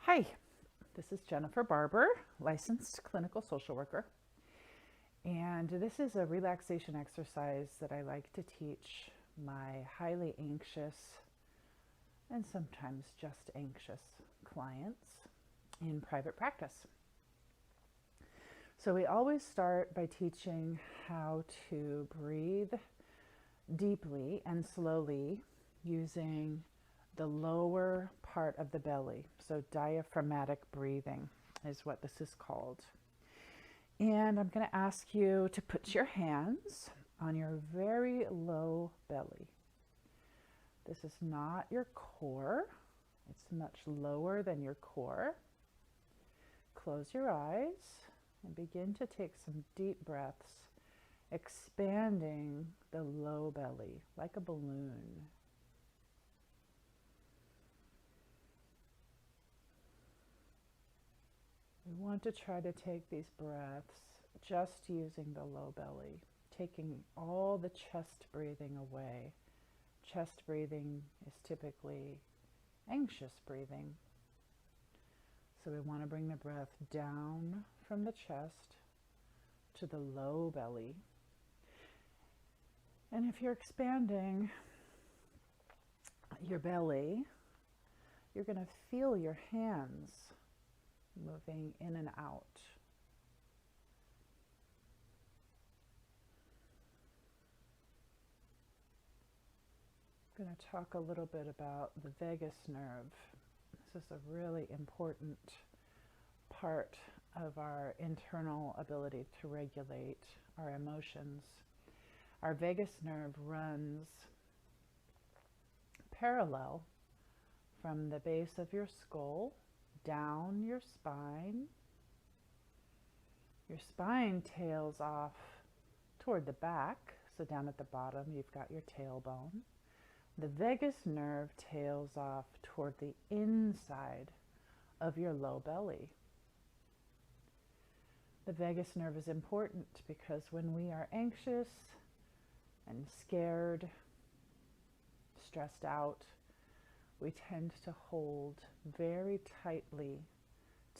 Hi, this is Jennifer Barber, licensed clinical social worker. And this is a relaxation exercise that I like to teach my highly anxious and sometimes just anxious clients in private practice. So we always start by teaching how to breathe deeply and slowly using the lower part of the belly. So diaphragmatic breathing is what this is called. And I'm going to ask you to put your hands on your very low belly. This is not your core. It's much lower than your core. Close your eyes and begin to take some deep breaths, expanding the low belly like a balloon. We want to try to take these breaths just using the low belly, taking all the chest breathing away. Chest breathing is typically anxious breathing. So we want to bring the breath down from the chest to the low belly. And if you're expanding your belly, you're going to feel your hands moving in and out. I'm going to talk a little bit about the vagus nerve. This is a really important part of our internal ability to regulate our emotions. Our vagus nerve runs parallel from the base of your skull down your spine. Your spine tails off toward the back, so down at the bottom you've got your tailbone. The vagus nerve tails off toward the inside of your low belly. The vagus nerve is important because when we are anxious and scared, stressed out, we tend to hold very tightly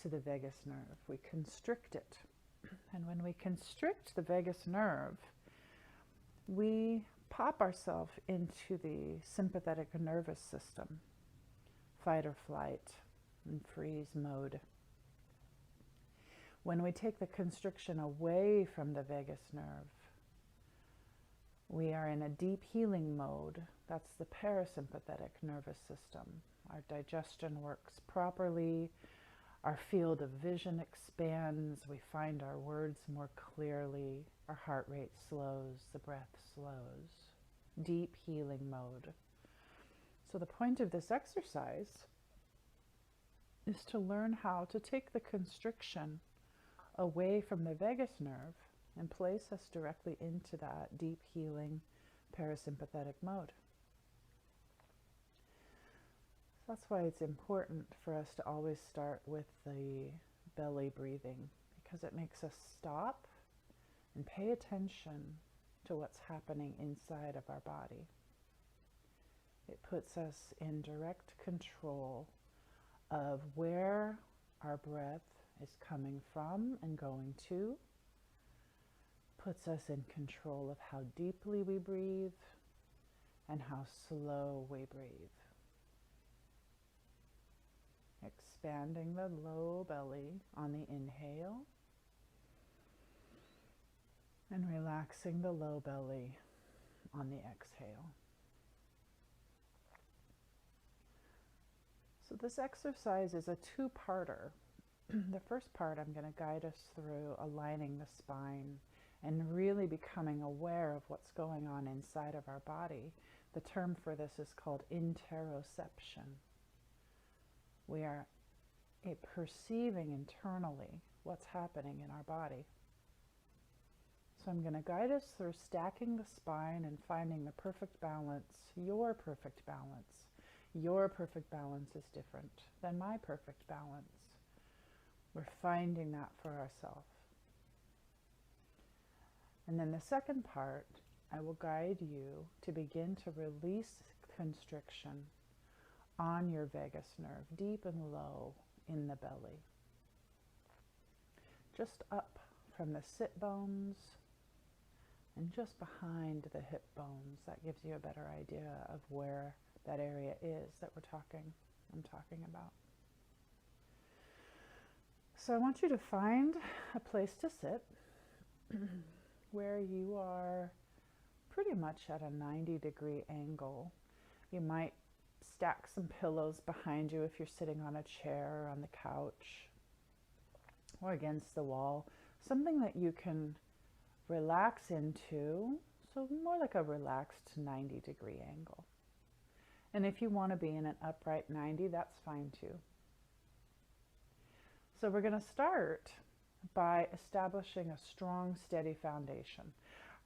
to the vagus nerve. We constrict it. And when we constrict the vagus nerve, we pop ourselves into the sympathetic nervous system, fight or flight, and freeze mode. When we take the constriction away from the vagus nerve, we are in a deep healing mode. That's the parasympathetic nervous system. Our digestion works properly. Our field of vision expands. We find our words more clearly. Our heart rate slows. The breath slows. Deep healing mode. So the point of this exercise is to learn how to take the constriction away from the vagus nerve and place us directly into that deep healing parasympathetic mode. So that's why it's important for us to always start with the belly breathing, because it makes us stop and pay attention to what's happening inside of our body. It puts us in direct control of where our breath is coming from and going to, puts us in control of how deeply we breathe and how slow we breathe. Expanding the low belly on the inhale and relaxing the low belly on the exhale. So this exercise is a two-parter. The first part, I'm going to guide us through aligning the spine and really becoming aware of what's going on inside of our body. The term for this is called interoception. We are perceiving internally what's happening in our body. So I'm going to guide us through stacking the spine and finding the perfect balance, your perfect balance. Your perfect balance is different than my perfect balance. We're finding that for ourselves. And then the second part, I will guide you to begin to release constriction on your vagus nerve, deep and low in the belly. Just up from the sit bones and just behind the hip bones. That gives you a better idea of where that area is that I'm talking about. So I want you to find a place to sit where you are pretty much at a 90-degree angle. You might stack some pillows behind you if you're sitting on a chair or on the couch or against the wall. Something that you can relax into, so more like a relaxed 90-degree angle. And if you want to be in an upright 90, that's fine too. So we're going to start by establishing a strong, steady foundation.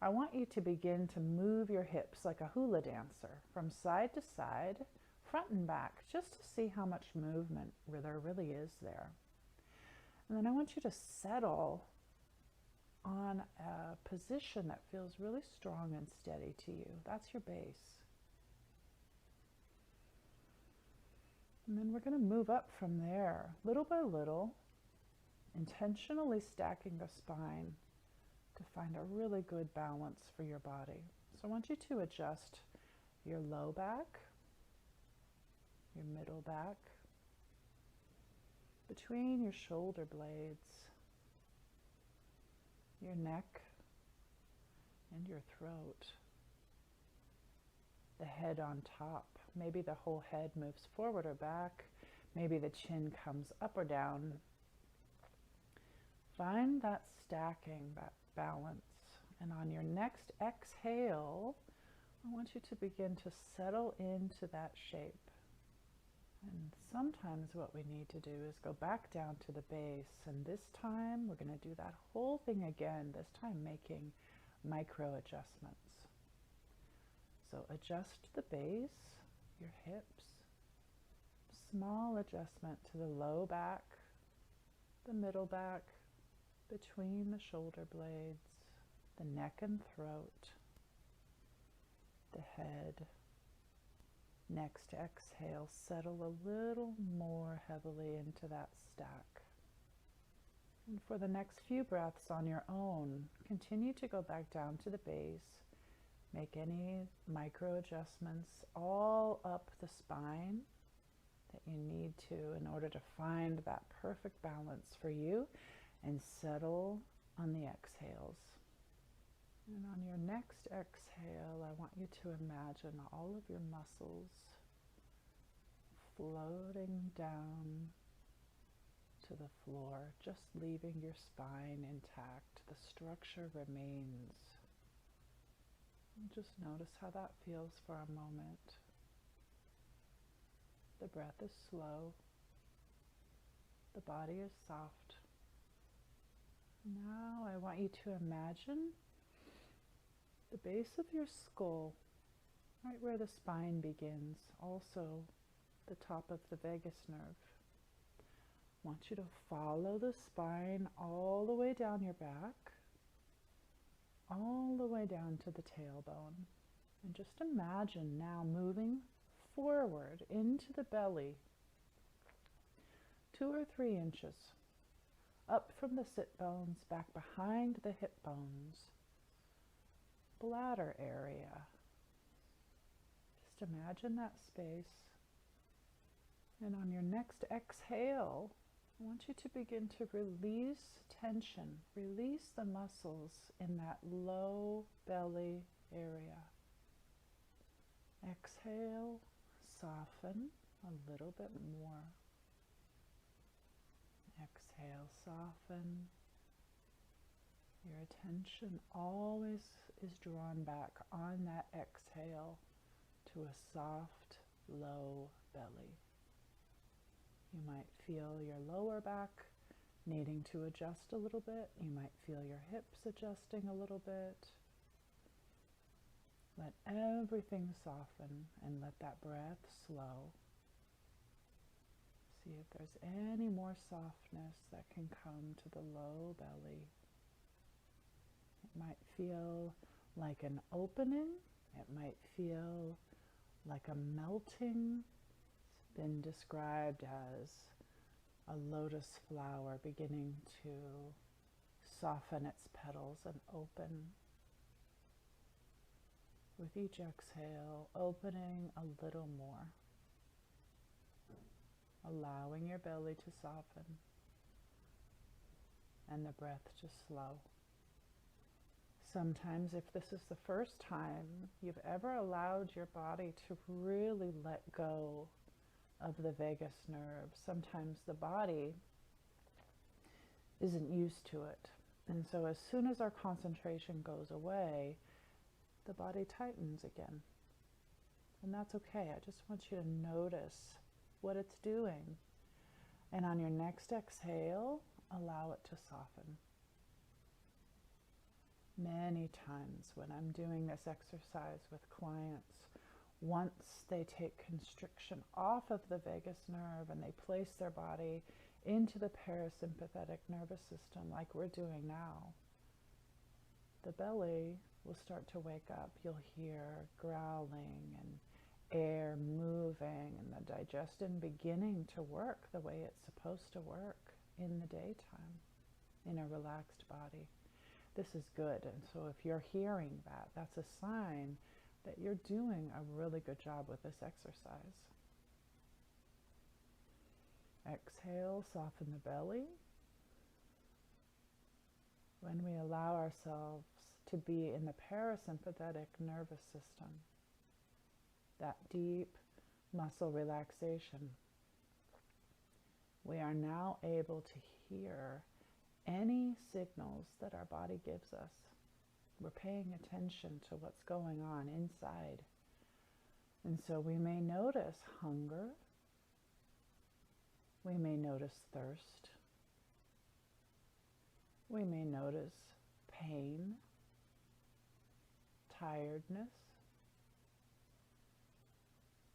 I want you to begin to move your hips like a hula dancer from side to side, front and back, just to see how much movement there really is there. And then I want you to settle on a position that feels really strong and steady to you. That's your base. And then we're going to move up from there, little by little, intentionally stacking the spine to find a really good balance for your body. So I want you to adjust your low back, your middle back, between your shoulder blades, your neck, and your throat. The head on top. Maybe the whole head moves forward or back. Maybe the chin comes up or down. Find that stacking, that balance. And on your next exhale, I want you to begin to settle into that shape. And sometimes what we need to do is go back down to the base. And this time, we're going to do that whole thing again, this time making micro adjustments. So adjust the base, your hips, small adjustment to the low back, the middle back, between the shoulder blades, the neck and throat, the head. Next exhale, settle a little more heavily into that stack. And for the next few breaths on your own, continue to go back down to the base. Make any micro adjustments all up the spine that you need to in order to find that perfect balance for you, and settle on the exhales. And on your next exhale, I want you to imagine all of your muscles floating down to the floor, just leaving your spine intact. The structure remains. Just notice how that feels for a moment. The breath is slow. The body is soft. Now I want you to imagine the base of your skull, right where the spine begins, also the top of the vagus nerve. I want you to follow the spine all the way down your back, all the way down to the tailbone. And just imagine now moving forward into the belly, 2 or 3 inches, up from the sit bones, back behind the hip bones, bladder area. Just imagine that space. And on your next exhale, I want you to begin to release tension, release the muscles in that low belly area. Exhale, soften a little bit more. Exhale, soften. Your attention always is drawn back on that exhale to a soft, low belly. You might feel your lower back needing to adjust a little bit. You might feel your hips adjusting a little bit. Let everything soften and let that breath slow. See if there's any more softness that can come to the low belly. It might feel like an opening. It might feel like a melting. It's been described as a lotus flower beginning to soften its petals and open. With each exhale, opening a little more, allowing your belly to soften and the breath to slow. Sometimes, if this is the first time you've ever allowed your body to really let go of the vagus nerve, sometimes the body isn't used to it. And so as soon as our concentration goes away, the body tightens again. And that's okay. I just want you to notice what it's doing. And on your next exhale, allow it to soften. Many times when I'm doing this exercise with clients, once they take constriction off of the vagus nerve and they place their body into the parasympathetic nervous system like we're doing now, the belly will start to wake up. You'll hear growling and air moving and the digestion beginning to work the way it's supposed to work in the daytime in a relaxed body. This is good. And so if you're hearing that, that's a sign that you're doing a really good job with this exercise. Exhale, soften the belly. When we allow ourselves to be in the parasympathetic nervous system, that deep muscle relaxation, we are now able to hear any signals that our body gives us. We're paying attention to what's going on inside. And so we may notice hunger. We may notice thirst. We may notice pain, tiredness.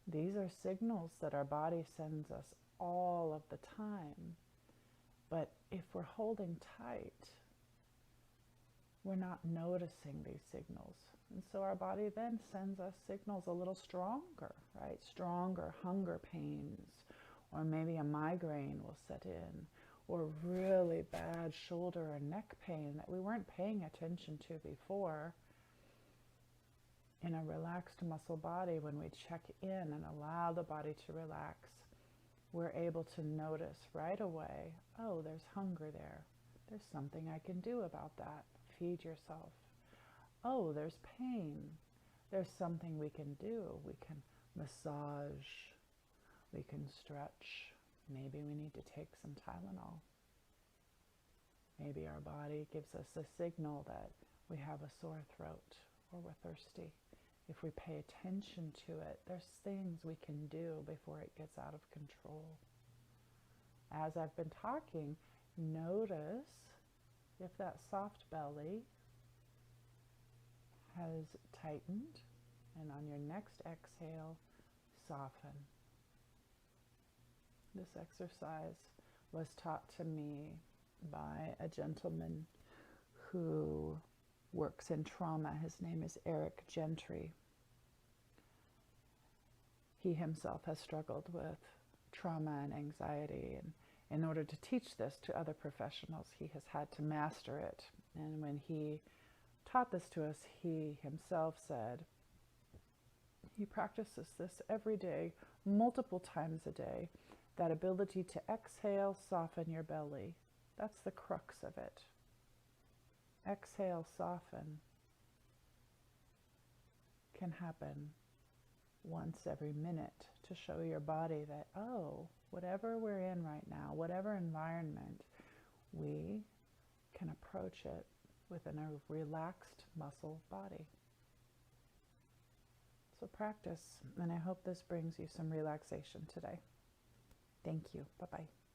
These are signals that our body sends us all of the time. But if we're holding tight, we're not noticing these signals. And so our body then sends us signals a little stronger, right? Stronger hunger pains, or maybe a migraine will set in, or really bad shoulder or neck pain that we weren't paying attention to before. In a relaxed muscle body, when we check in and allow the body to relax, we're able to notice right away, oh, there's hunger there. There's something I can do about that. Feed yourself. Oh, there's pain. There's something we can do. We can massage. We can stretch. Maybe we need to take some Tylenol. Maybe our body gives us a signal that we have a sore throat or we're thirsty. If we pay attention to it, there's things we can do before it gets out of control. As I've been talking, notice if that soft belly has tightened, and on your next exhale, soften. This exercise was taught to me by a gentleman who works in trauma. His name is Eric Gentry. He himself has struggled with trauma and anxiety, and in order to teach this to other professionals, he has had to master it. And when he taught this to us, he himself said he practices this every day, multiple times a day, that ability to exhale, soften your belly. That's the crux of it. Exhale, soften can happen once every minute to show your body that, oh, whatever we're in right now, whatever environment, we can approach it within a relaxed muscle body. So practice, and I hope this brings you some relaxation today. Thank you. Bye-bye.